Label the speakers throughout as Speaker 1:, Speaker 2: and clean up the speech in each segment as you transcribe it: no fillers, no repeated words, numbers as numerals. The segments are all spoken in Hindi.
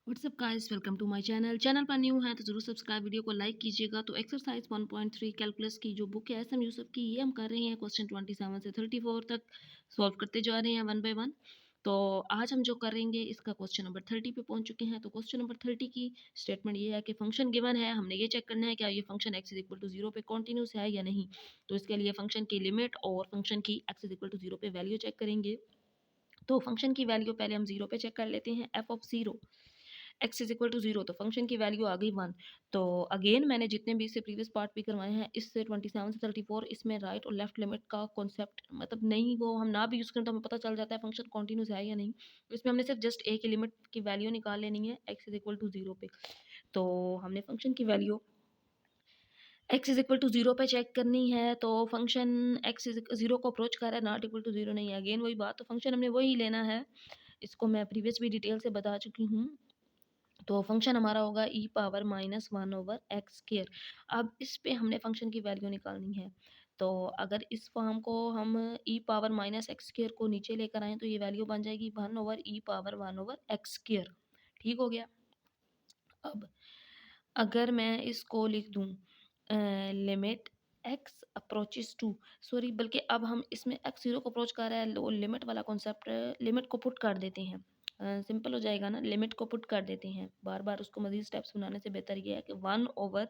Speaker 1: WhatsApp guys, welcome to my channel पर न्यू है तो जरूर सब्सक्राइब, वीडियो को लाइक कीजिएगा। तो एक्सरसाइज 1.3 कैलकुलस की जो बुक है एसएम यूसुफ की, ये हम कर रहे हैं क्वेश्चन 27 से 34 तक सॉल्व करते जा रहे हैं वन बाय वन। तो आज हम जो करेंगे इसका क्वेश्चन नंबर 30 पे पहुंच चुके हैं। तो क्वेश्चन नंबर 30 की स्टेटमेंट ये है कि फंक्शन गिवन है, हमने ये चेक करना है क्या ये function x is equal to 0 पे कॉन्टिन्यूस है या नहीं। तो इसके लिए फंक्शन की लिमिट और फंक्शन की x इज इक्वल टू 0 पे वैल्यू चेक करेंगे। तो फंक्शन की वैल्यू पहले हम 0 पे चेक कर लेते हैं। F of 0 x is equal to 0, तो फंक्शन की वैल्यू आ गई 1। तो अगेन मैंने जितने भी इससे प्रीवियस पार्ट भी करवाए हैं, इससे 27 से 34, इसमें राइट और लेफ्ट लिमिट का कॉन्सेप्ट मतलब नहीं, वो हम ना भी यूज़ करें तो हमें पता चल जाता है फंक्शन कॉन्टिन्यूस है या नहीं। इसमें हमने सिर्फ जस्ट एक ही लिमिट की वैल्यू निकाल लेनी है एक्स इज इक्वल टू 0 पे। तो हमने फंक्शन की value x is equal to 0 पे चेक करनी है। तो फंक्शन एक्स इज 0 को अप्रोच कर रहा है, नॉट इक्वल टू 0 नहीं है। अगेन वही बात, तो फंक्शन हमने वही लेना है। इसको मैं प्रीवियस भी डिटेल से बता चुकी हूँ। तो फंक्शन हमारा होगा e power minus one over x square. अब इस पे हमने फंक्शन की वैल्यू निकालनी है। तो अगर इस फॉर्म को हम ई पावर माइनस एक्स स्केयर को नीचे लेकर आएँ तो ये वैल्यू बन जाएगी 1 over e power 1 over x square. ठीक हो गया। अब अगर मैं इसको लिख दूँ limit x approaches to, sorry बल्कि अब हम इसमें एक्स 0 को अप्रोच कर रहा है, वो लिमिट वाला कॉन्सेप्ट, लिमिट को पुट कर देते हैं। सिंपल हो जाएगा ना, लिमिट को पुट कर देते हैं। बार बार उसको मजीद स्टेप्स बनाने से बेहतर ये है कि 1 ओवर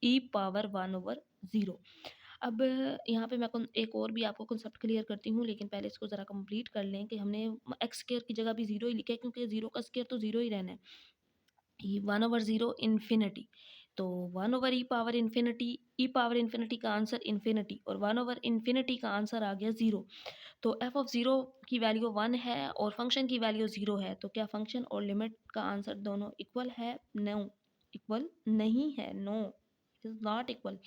Speaker 1: ई पावर 1 ओवर 0। अब यहाँ पे मैं एक और भी आपको कॉन्सेप्ट क्लियर करती हूँ, लेकिन पहले इसको ज़रा कंप्लीट कर लें कि हमने एक्स स्क्वायर की जगह भी 0 ही लिखा है, क्योंकि 0 का स्क्वायर तो 0 ही रहना है। ये 1 ओवर 0 इन्फिनिटी, तो 1 ओवर ई पावर इन्फिनिटी का आंसर इन्फिनिटी, और 1 ओवर इन्फिनिटी का आंसर आ गया 0। तो एफ ऑफ 0 की वैल्यू 1 है और फंक्शन की वैल्यू 0 है। तो क्या फंक्शन और लिमिट का आंसर दोनों इक्वल है? नो, इक्वल नहीं है। No, it is not equal.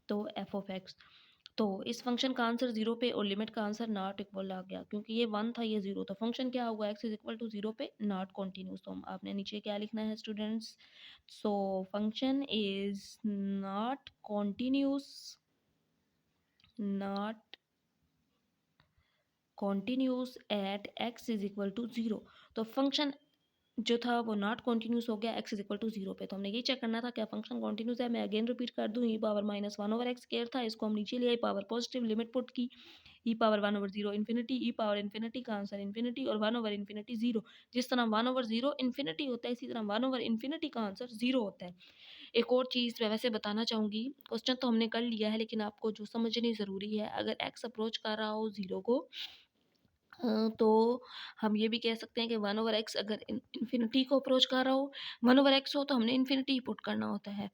Speaker 1: तो एफ ऑफ एक्स, तो इस फंक्शन का आंसर 0 पे और लिमिट का आंसर नॉट इक्वल आ गया, क्योंकि ये 1 था ये 0, तो फंक्शन क्या होगा? x इज इक्वल टू 0 पे नॉट कॉन्टिन्यूस। तो आपने नीचे क्या लिखना है students? So function is not continuous, not continuous at x is equal to 0। तो फंक्शन जो था वो नॉट कॉन्टिन्यूस हो गया x इज इक्वल टू 0 पे। तो हमने ये चेक करना था क्या फंक्शन कॉन्टिन्यूस है। मैं अगेन रिपीट कर दूं, e power minus 1 over x square था, इसको हम नीचे ले आए, पावर पॉजिटिव, लिमिट पुट की, ई पावर 1 ओवर 0 इन्फिनिटी, ई पावर इन्फिनिटी का आंसर इन्फिनिटी, और 1 ओवर इन्फिनिटी 0। जिस तरह 1 ओवर 0 इन्फिनिटी होता है, इसी तरह 1 ओवर इन्फिनिटी का आंसर 0 होता है। एक और चीज़ मैं वैसे बताना चाहूँगी, क्वेश्चन तो हमने कर लिया है, लेकिन आपको जो समझनी ज़रूरी है, अगर एक्स अप्रोच कर रहा हो 0 को, तो हम ये भी कह सकते हैं कि 1 ओवर एक्स अगर इन्फिनिटी को अप्रोच कर रहा हो, 1 ओवर एक्स हो तो हमने इन्फिनिटी ही पुट करना होता है।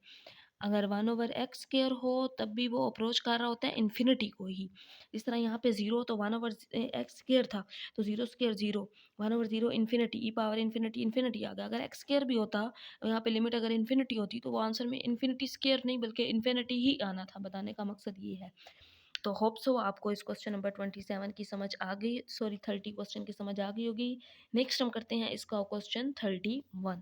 Speaker 1: अगर 1 ओवर एक्स स्क्वायर हो तब भी वो अप्रोच कर रहा होता है इन्फिनिटी को ही। इस तरह यहाँ पे 0 तो 1 ओवर एक्स स्क्वायर था, तो 0 स्क्वायर 0, 1 ओवर 0 इन्फिनिटी, ई पावर इन्फिनिटी इन्फिनिटी आ गया। अगर एक्स स्क्वायर भी होता, यहाँ पे लिमिट अगर इन्फिनिटी होती, तो वो आंसर में इन्फिनिटी स्क्वायर नहीं बल्कि इन्फिनिटी ही आना था। बताने का मकसद ये है। तो होप सो आपको इस क्वेश्चन नंबर 27 की समझ आ गई, सॉरी 30 क्वेश्चन की समझ आ गई होगी। नेक्स्ट हम करते हैं इसका क्वेश्चन 31।